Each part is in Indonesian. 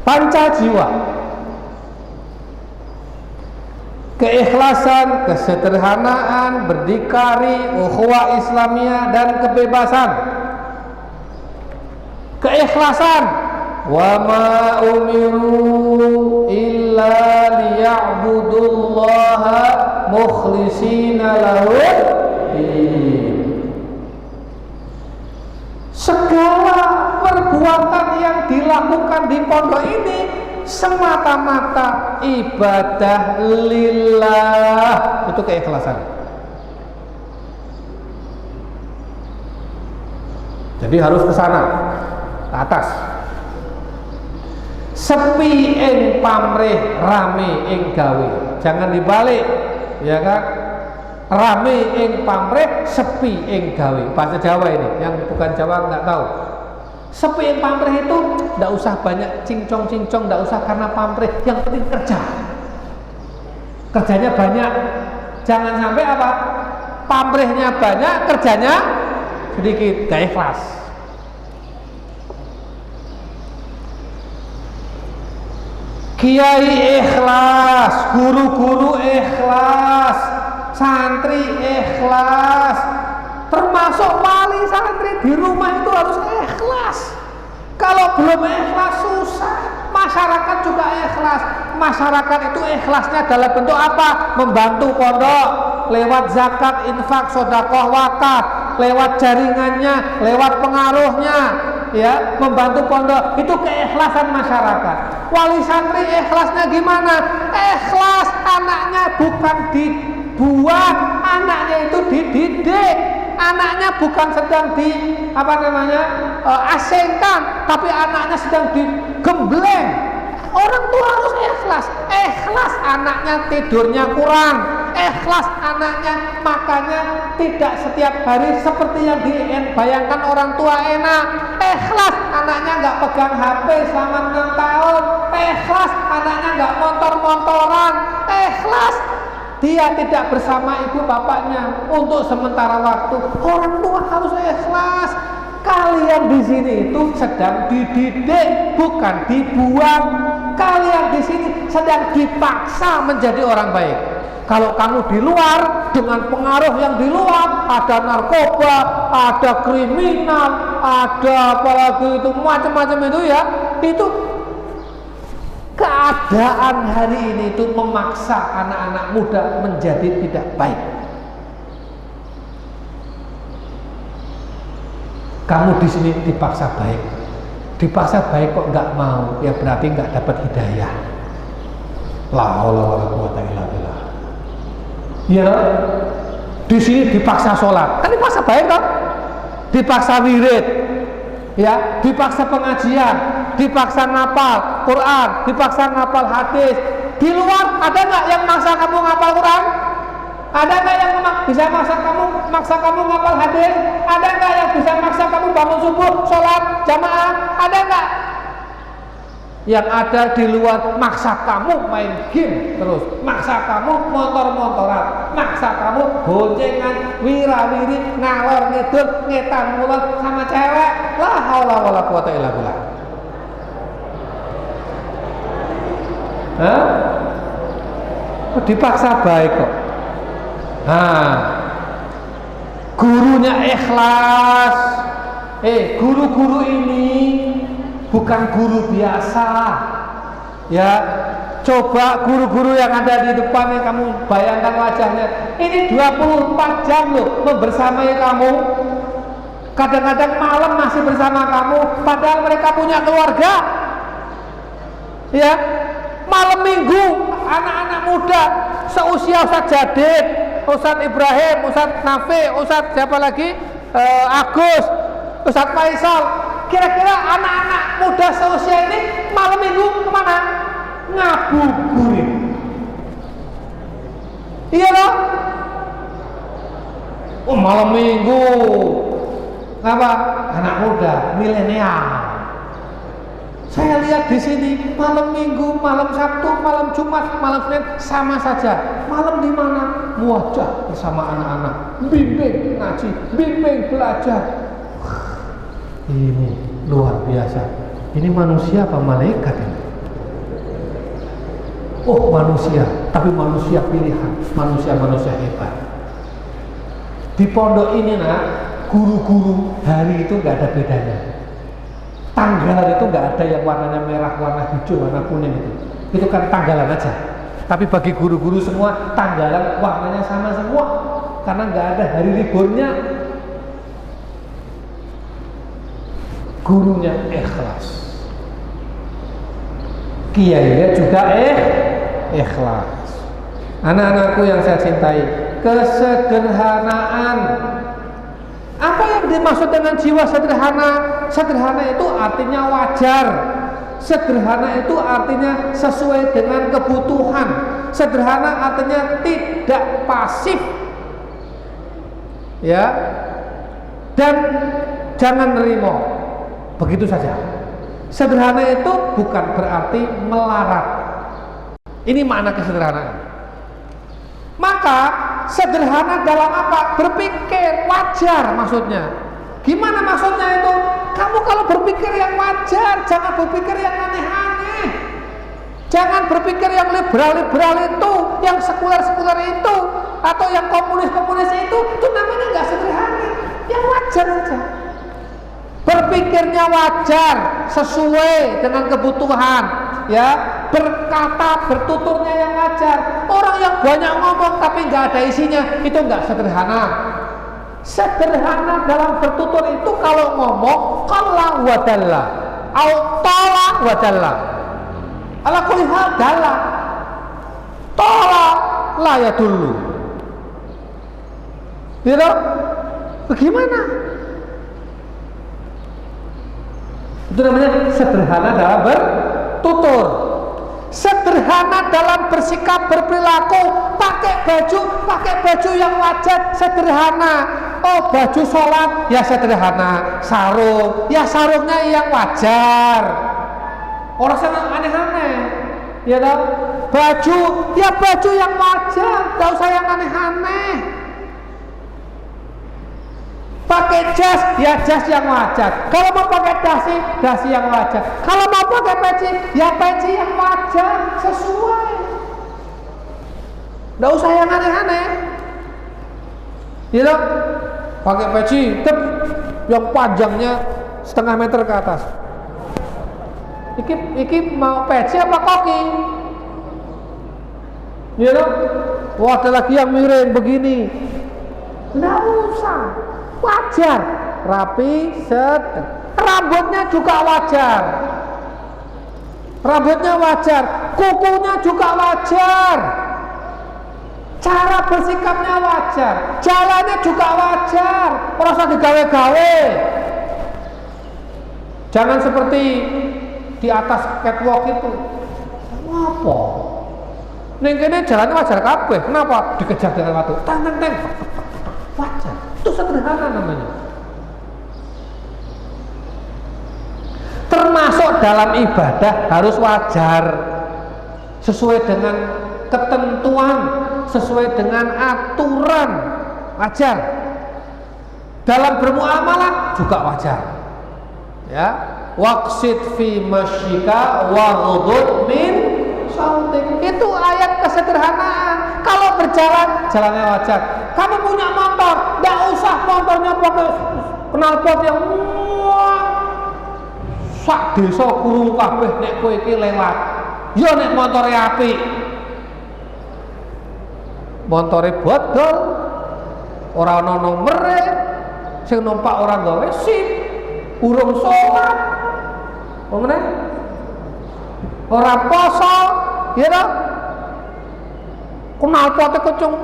panca jiwa, keikhlasan, kesederhanaan, berdikari, ukhuwah Islamiyah, dan kebebasan. Keikhlasan, wa ma umiru illa liya'budullaha mukhlishina lahud-din. Segala perbuatan yang dilakukan di pondok ini semata-mata ibadah lillah. Itu keikhlasan. Jadi harus ke sana, ke atas. Sepi ing pamrih, rame ing gawe. Jangan dibalik, ya kan? Rame ing pamrih, sepi ing gawe. Bahasa Jawa ini, yang bukan Jawa nggak tahu. Sepi ing pamrih itu nggak usah banyak cincong-cincong, nggak usah karena pamrih. Yang penting kerja. Kerjanya banyak. Jangan sampai apa? Pamrihnya banyak, kerjanya sedikit, gak ikhlas. Kiai ikhlas, guru-guru ikhlas, santri ikhlas, termasuk wali santri di rumah itu harus ikhlas. Kalau belum ikhlas susah. Masyarakat juga ikhlas. Masyarakat itu ikhlasnya dalam bentuk apa? Membantu pondok lewat zakat, infak, sedekah, wakaf, lewat jaringannya, lewat pengaruhnya, ya, membantu pondok. Itu keikhlasan masyarakat. Wali santri ikhlasnya gimana? Ikhlas anaknya bukan dibuang, anaknya itu dididik. Anaknya bukan sedang asingkan, tapi anaknya sedang digembleng. Orang tua harus ikhlas. Ikhlas anaknya tidurnya kurang, ikhlas anaknya makannya tidak setiap hari seperti yang dibayangkan orang tua enak. Ikhlas anaknya nggak pegang HP selama 6 tahun. Ikhlas anaknya nggak motor-motoran. Ikhlas dia tidak bersama ibu bapaknya untuk sementara waktu. Orang tua harus ikhlas. Kalian di sini itu sedang dididik, bukan dibuang. Kalian di sini sedang dipaksa menjadi orang baik. Kalau kamu di luar dengan pengaruh yang di luar, ada narkoba, ada kriminal, ada apalagi itu macam-macam itu, ya, itu keadaan hari ini itu memaksa anak-anak muda menjadi tidak baik. Kamu di sini dipaksa baik, dipaksa baik kok nggak mau, ya berarti nggak dapat hidayah. La haula wala quwata illa billah. Ya, di sini dipaksa sholat, kan dipaksa baik kan? Dipaksa wirid, ya, dipaksa pengajian, dipaksa ngapal Quran, dipaksa ngapal hadis. Di luar ada nggak yang maksa kamu ngapal Quran? Ada nggak yang bisa maksa kamu ngapal hadis? Ada nggak yang bisa maksa kamu bangun subuh, sholat jamaah? Ada nggak? Yang ada di luar maksa kamu main game terus, maksa kamu motor-motoran, maksa kamu boncengan, wirawiri, ngalor ngidul, ngetan ngulon sama cewek. La haula wala quwata illa billah. Dipaksa baik kok. Gurunya ikhlas. Guru-guru ini bukan guru biasa, ya. Coba guru-guru yang ada di depan yang kamu bayangkan wajahnya. Ini 24 jam loh membersamai kamu. Kadang-kadang malam masih bersama kamu, padahal mereka punya keluarga, ya. Malam minggu anak-anak muda seusia Ustadz Jadid, Ustadz Ibrahim, Ustadz Nafi, Ustadz siapa lagi, Agus, Ustadz Faisal. Kira-kira anak-anak muda seusia ini malam minggu kemana? Ngabuburit. Iya loh. Oh, malam minggu apa? Anak muda milenial. Saya lihat di sini malam minggu, malam Sabtu, malam Jumat, malam Senin sama saja. Malam di mana? Muwajah bersama anak-anak, bimbing ngaji, bimbing belajar. Ini luar biasa. Ini manusia apa malaikat ini? oh manusia, tapi manusia pilihan, manusia hebat. Di pondok ini nak, guru-guru hari itu nggak ada bedanya. Tanggalan itu nggak ada yang warnanya merah, warna hijau, warna kuning itu kan tanggalan aja. Tapi bagi guru-guru semua tanggalan warnanya sama semua, karena nggak ada hari liburnya. Gurunya ikhlas, kiainya juga ikhlas. Anak-anakku yang saya cintai, kesederhanaan. Apa yang dimaksud dengan jiwa sederhana? Sederhana itu artinya wajar. Sederhana itu artinya sesuai dengan kebutuhan. Sederhana artinya tidak pasif. Ya. Dan jangan nerimo. Begitu saja. Sederhana itu bukan berarti melarat. Ini makna kesederhanaan. Maka sederhana dalam apa? Berpikir wajar maksudnya. Gimana maksudnya itu? Kamu kalau berpikir yang wajar, jangan berpikir yang aneh-aneh. Jangan berpikir yang liberal-liberal itu, yang sekuler-sekuler itu, atau yang komunis-komunis itu namanya nggak sederhana. Yang wajar saja. Berpikirnya wajar, sesuai dengan kebutuhan, ya. Berkata, bertuturnya yang wajar. Orang yang banyak ngomong tapi nggak ada isinya, itu nggak sederhana. Sederhana dalam bertutur itu kalau ngomong qalla wa dalla, au tala wa dalla. Ala kulli hal dalla. Tala la ya dulu. Gitu? Bagaimana? Itu namanya sederhana dalam bertutur. Sederhana dalam bersikap, berperilaku, pakai baju yang wajar, sederhana. Oh, baju sholat ya sederhana, sarung ya sarungnya yang wajar. Orang sana aneh-aneh, ya toh? Baju ya baju yang wajar, gak usah yang aneh-aneh. Pakai jas, ya jas yang wajar. Kalau mau pakai dasi yang wajar. Kalau mau pakai peci, ya peci yang wajar, sesuai. Nggak usah yang aneh-aneh. Gitu? Pakai peci, yang panjangnya setengah meter ke atas. Iki mau peci apa koki? Gitu? Wah, ada lagi yang miring begini. Nggak usah. Wajar, rapi, rambutnya juga wajar, kukunya juga wajar, cara bersikapnya wajar, jalannya juga wajar, rasa digawe-gawe. Jangan seperti di atas catwalk itu. Apa? Ning kene jalannya wajar kabeh. Kenapa? Dikejar dengan waktu. Teng. Wajar. Itu sederhana namanya. Termasuk dalam ibadah harus wajar, sesuai dengan ketentuan, sesuai dengan aturan, wajar. Dalam bermuamalah juga wajar. Ya, waqsid fi masyika waghdud min sautik. Itu ayat kesederhanaan. Kalau berjalan, jalannya wajar. Kamu punya motor, tidak usah motornya pakai knalpot yang sak desa kurung kabeh nek kowe iki lewat. Ya nek motore apik. Motore bodol, ora ana nomere, sing numpak ora gawe SIM, urung sholat. Ngene? Ora poso, ya toh? Knalpote kecung.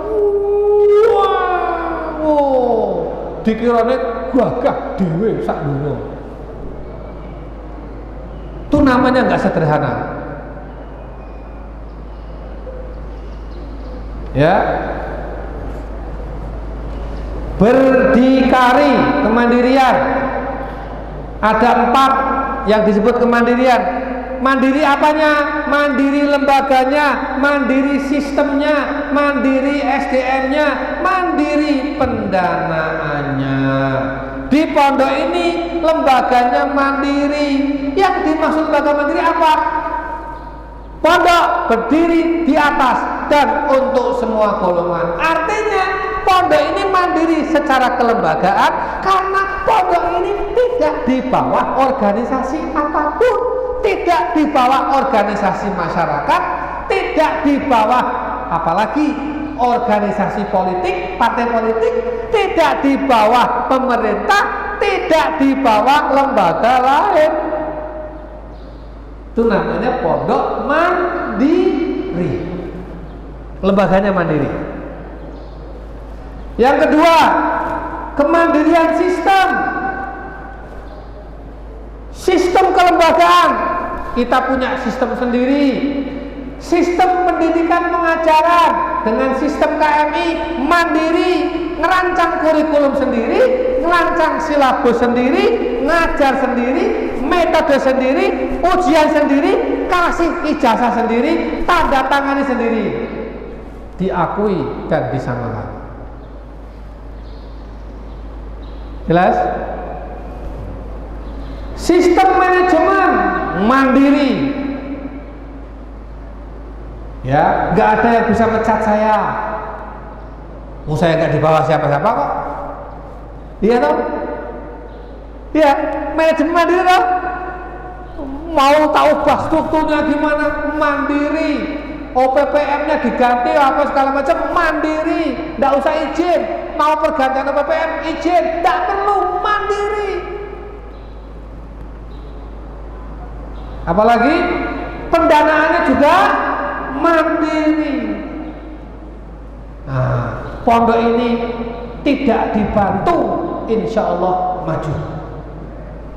Wow, dikirane gagah dhewe sak dunya. Itu namanya nggak sederhana. Ya. Berdikari, kemandirian. Ada 4 yang disebut kemandirian. Mandiri apanya? Mandiri lembaganya, mandiri sistemnya, mandiri SDM-nya, mandiri pendanaannya. Di pondok ini lembaganya mandiri. Yang dimaksud lembaga mandiri apa? Pondok berdiri di atas dan untuk semua golongan. Artinya pondok ini mandiri secara kelembagaan karena pondok ini tidak di bawah organisasi apapun, tidak di bawah organisasi masyarakat, tidak di bawah apalagi organisasi politik, partai politik, tidak di bawah pemerintah, tidak di bawah lembaga lain. Itu namanya pondok mandiri. Lembaganya mandiri. Yang kedua, kemandirian sistem. Sistem kelembagaan. Kita punya sistem sendiri. Sistem pendidikan pengajaran dengan sistem KMI mandiri, ngerancang kurikulum sendiri, ngerancang silabus sendiri, ngajar sendiri, metode sendiri, ujian sendiri, kasih ijazah sendiri, tanda tangani sendiri, diakui dan disamakan. Jelas? Sistem manajemen mandiri. Ya, nggak ada yang bisa mecat saya. Saya nggak di bawah siapa-siapa kok. Iya toh? Iya, manajemen mandiri toh. Mau tahu strukturnya gimana? Mandiri. OPPM-nya diganti apa segala macam mandiri. Nggak usah izin. Mau pergantian OPPM izin, nggak perlu, mandiri. Apalagi pendanaannya juga mandiri. Nah, pondok ini tidak dibantu, insya Allah maju.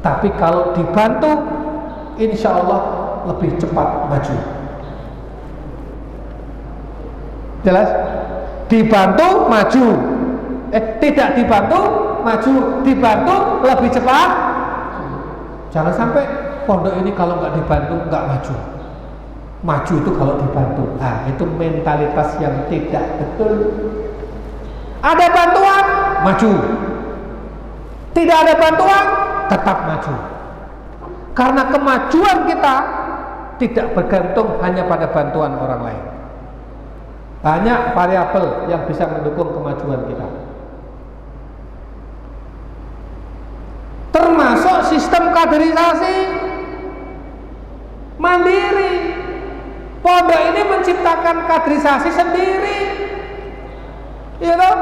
Tapi kalau dibantu, insya Allah lebih cepat maju. Jelas? Dibantu maju. Tidak dibantu maju. Dibantu lebih cepat. Jangan sampai pondok ini kalau nggak dibantu nggak maju. Maju itu kalau dibantu. Nah, itu mentalitas yang tidak betul. Ada bantuan, maju. Tidak ada bantuan, tetap maju. Karena kemajuan kita tidak bergantung hanya pada bantuan orang lain. Banyak variabel yang bisa mendukung kemajuan kita. Termasuk sistem kaderisasi mandiri. Pondok ini menciptakan kaderisasi sendiri, ya toh?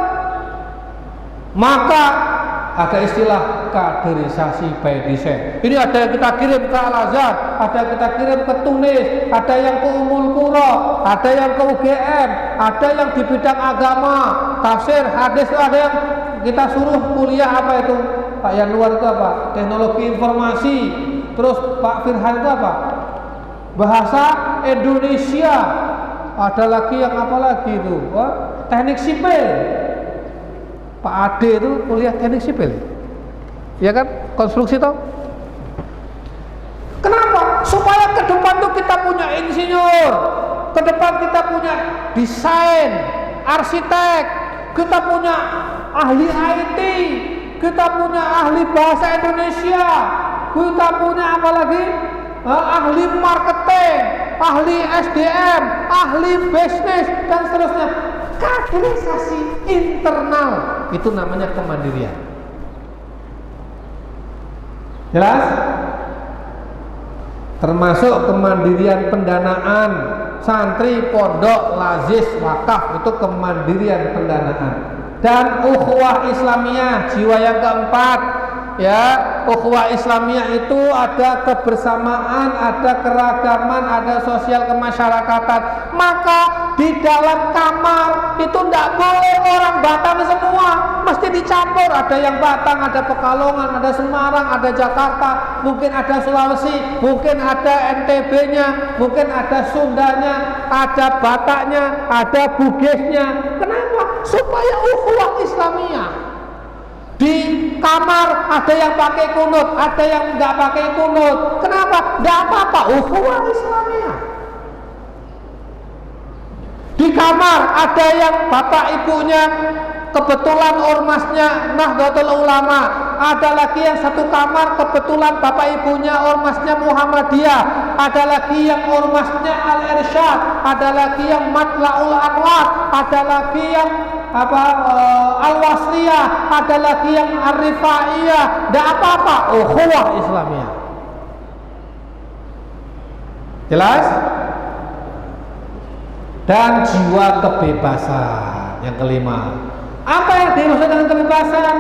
Maka ada istilah kaderisasi by design. Ini ada yang kita kirim ke Al-Azhar, ada yang kita kirim ke Tunis, ada yang ke Ummul Qura, ada yang ke UGM, ada yang di bidang agama, tafsir, hadis, ada yang kita suruh kuliah apa itu? Pak yang luar itu apa? Teknologi informasi. Terus Pak Firhan itu apa? Bahasa Indonesia. Ada lagi yang apa lagi itu? Teknik sipil. Pak Ade itu kuliah teknik sipil. Ya kan? Konstruksi toh. Kenapa? Supaya ke depan tuh kita punya insinyur, ke depan kita punya desain, arsitek, kita punya ahli IT, kita punya ahli bahasa Indonesia, kita punya apa lagi? Ahli marketing, ahli SDM, ahli bisnis, dan seterusnya. Kaderisasi internal itu namanya kemandirian. Jelas? Termasuk kemandirian pendanaan santri, pondok, lazis, wakaf, itu kemandirian pendanaan. Dan ukhuwah Islamiyah, jiwa yang keempat, ya, ukhuwah Islamiyah itu ada kebersamaan, ada keragaman, ada sosial kemasyarakatan. Maka di dalam kamar itu tidak boleh orang Batam semua, mesti dicampur. Ada yang Batang, ada Pekalongan, ada Semarang, ada Jakarta, mungkin ada Sulawesi, mungkin ada NTB-nya, mungkin ada Sundanya, ada Bataknya, ada Bugisnya. Kenapa? Supaya ukhuwah Islamiyah. Di kamar ada yang pakai kunut, ada yang nggak pakai kunut. Kenapa? Nggak apa-apa, ukhuwah Islamiyah. Di kamar ada yang bapak ibunya kebetulan ormasnya Nahdlatul Ulama, ada lagi yang satu kamar kebetulan bapak ibunya ormasnya Muhammadiyah, ada lagi yang ormasnya Al-Irsyad, ada lagi yang Matla'ul Anwar, ada lagi yang Al-Wasliyah, ada lagi yang Ar-Rifaiyah. Tidak apa-apa, ukhuwah Islamiyah. Jelas? Dan jiwa kebebasan yang kelima. Apa yang dimaksud dengan kebebasan?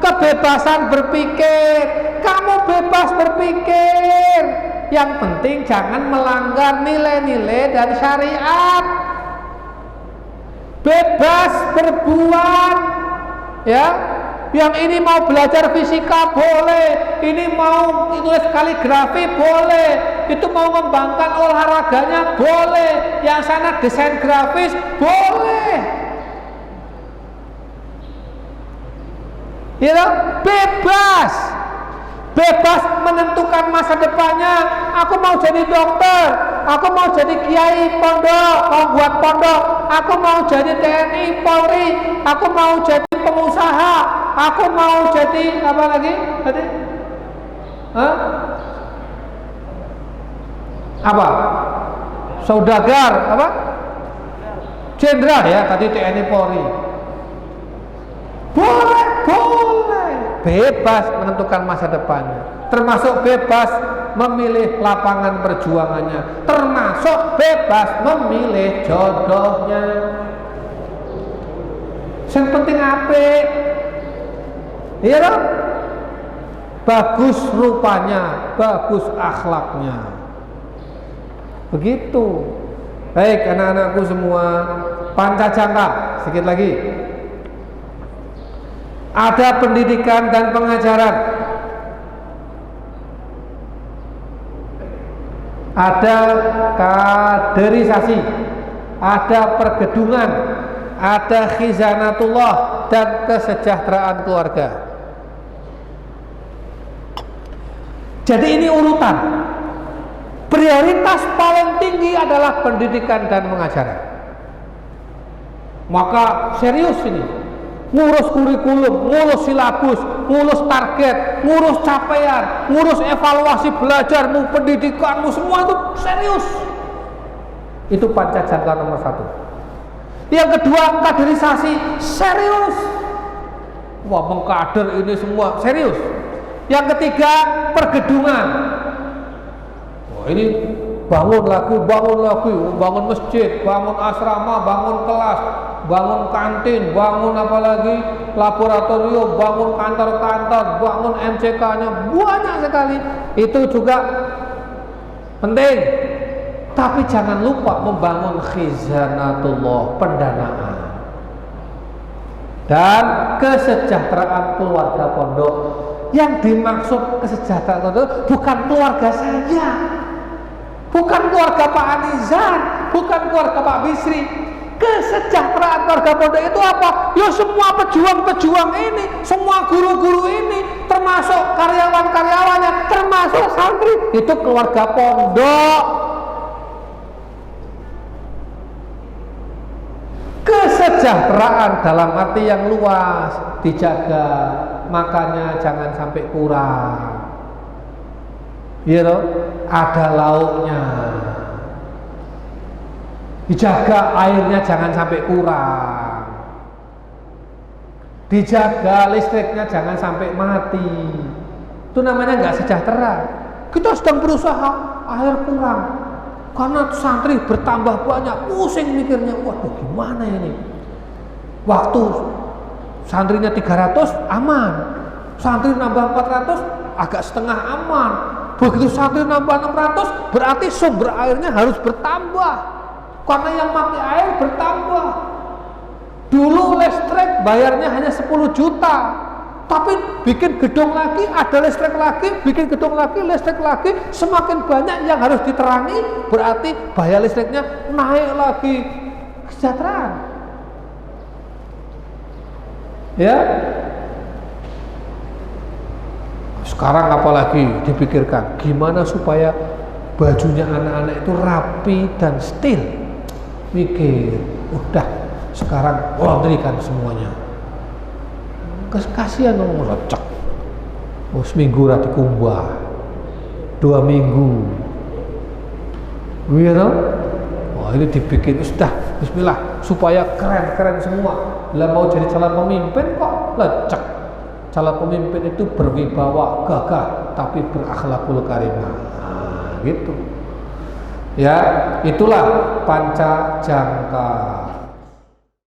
Kebebasan berpikir. Kamu bebas berpikir. Yang penting jangan melanggar nilai-nilai dan syariat. Bebas berbuat, ya. Yang ini mau belajar fisika boleh, ini mau tulis kaligrafi boleh, itu mau mengembangkan olahraganya boleh, yang sana desain grafis boleh. Ya, bebas. Bebas menentukan masa depannya. Aku mau jadi dokter, aku mau jadi kiai pondok, mau buat pondok, aku mau jadi TNI Polri, aku mau jadi pengusaha, aku mau jadi apa lagi tadi? Apa? Saudagar, apa? Jenderal ya, tadi TNI Polri. Boleh, bebas menentukan masa depannya, termasuk bebas memilih lapangan perjuangannya, termasuk bebas memilih jodohnya. Yang penting apik, iya dong? Bagus rupanya, bagus akhlaknya. Begitu. Baik anak-anakku semua, Pancajangka sedikit lagi. Ada pendidikan dan pengajaran, ada kaderisasi, ada pergedungan, ada khizanatullah dan kesejahteraan keluarga. Jadi ini urutan. Prioritas paling tinggi adalah pendidikan dan pengajaran. Maka serius ini. Ngurus kurikulum, ngurus silabus, ngurus target, ngurus capaian, ngurus evaluasi belajarmu, pendidikanmu, semua itu serius. Itu Pancajangka nomor 1. Yang kedua, kaderisasi, serius. Wah, mengkader ini semua serius. Yang ketiga, pergedungan. Wah, ini bangun lagi, bangun masjid, bangun asrama, bangun kelas, bangun kantin, bangun apalagi laboratorium, bangun kantor-kantor, bangun MCK-nya, banyak sekali. Itu juga penting. Tapi jangan lupa membangun khizanatullah, pendanaan dan kesejahteraan keluarga pondok. Yang dimaksud kesejahteraan itu bukan keluarga saya, bukan keluarga Pak Anizar, bukan keluarga Pak Bisri. Kesejahteraan keluarga pondok itu apa? Ya semua pejuang-pejuang ini, semua guru-guru ini, termasuk karyawan-karyawannya, termasuk santri, itu keluarga pondok. Kesejahteraan dalam arti yang luas dijaga, makanya jangan sampai kurang. Iya loh, ada lauknya. Dijaga airnya jangan sampai kurang. Dijaga listriknya jangan sampai mati. Itu namanya nggak sejahtera. Kita sedang berusaha, air kurang. Karena santri bertambah banyak, pusing mikirnya, waduh gimana ini? Waktu santrinya 300 aman, santri nambah 400 agak setengah aman. Begitu santri nambah 600 berarti sumber airnya harus bertambah, karena yang pakai air bertambah. Dulu listrik bayarnya hanya 10 juta, tapi bikin gedung lagi, ada listrik lagi, bikin gedung lagi, listrik lagi, semakin banyak yang harus diterangi, berarti bayar listriknya naik lagi. Kesejahteraan, ya. Sekarang apalagi dipikirkan gimana supaya bajunya anak-anak itu rapi dan stil. Mikir, udah sekarang laundrykan semuanya. Kasihan dong, recek. Seminggu rati kumbah, 2 minggu Iya toh? Wah, ini dibikin sudah bismillah supaya keren-keren semua. Lah mau jadi calon pemimpin kok lecek. Calon pemimpin itu berwibawa, gagah, tapi berakhlakul karimah. Nah, gitu. Ya, itulah panca jangka.